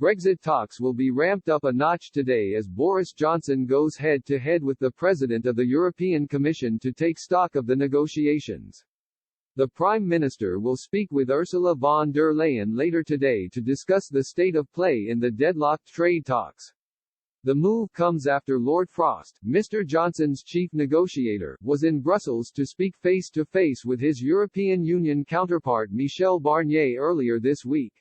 Brexit talks will be ramped up a notch today as Boris Johnson goes head-to-head with the President of the European Commission to take stock of the negotiations. The Prime Minister will speak with Ursula von der Leyen later today to discuss the state of play in the deadlocked trade talks. The move comes after Lord Frost, Mr. Johnson's chief negotiator, was in Brussels to speak face-to-face with his European Union counterpart Michel Barnier earlier this week.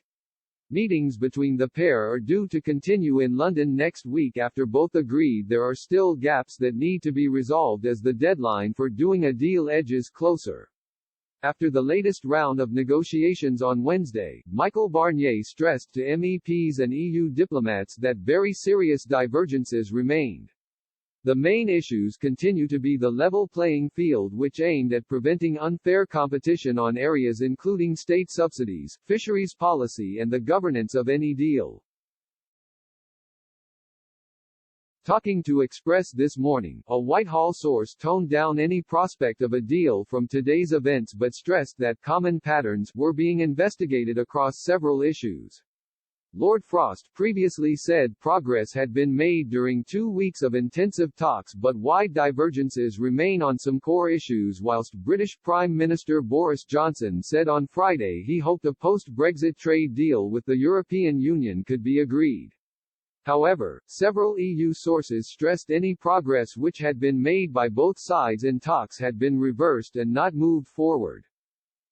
Meetings between the pair are due to continue in London next week after both agreed there are still gaps that need to be resolved as the deadline for doing a deal edges closer. After the latest round of negotiations on Wednesday, Michel Barnier stressed to MEPs and EU diplomats that very serious divergences remained. The main issues continue to be the level playing field, which aimed at preventing unfair competition on areas including state subsidies, fisheries policy and the governance of any deal. Talking to Express this morning, a Whitehall source toned down any prospect of a deal from today's events but stressed that common patterns were being investigated across several issues. Lord Frost previously said progress had been made during 2 weeks of intensive talks but wide divergences remain on some core issues, whilst British Prime Minister Boris Johnson said on Friday he hoped a post-Brexit trade deal with the European Union could be agreed. However, several EU sources stressed any progress which had been made by both sides in talks had been reversed and not moved forward.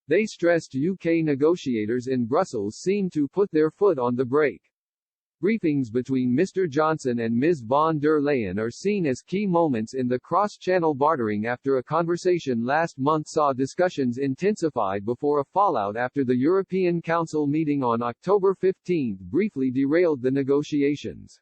They stressed UK negotiators in Brussels seemed to put their foot on the brake. Briefings between Mr. Johnson and Ms. von der Leyen are seen as key moments in the cross-channel bartering after a conversation last month saw discussions intensified before a fallout after the European Council meeting on October 15 briefly derailed the negotiations.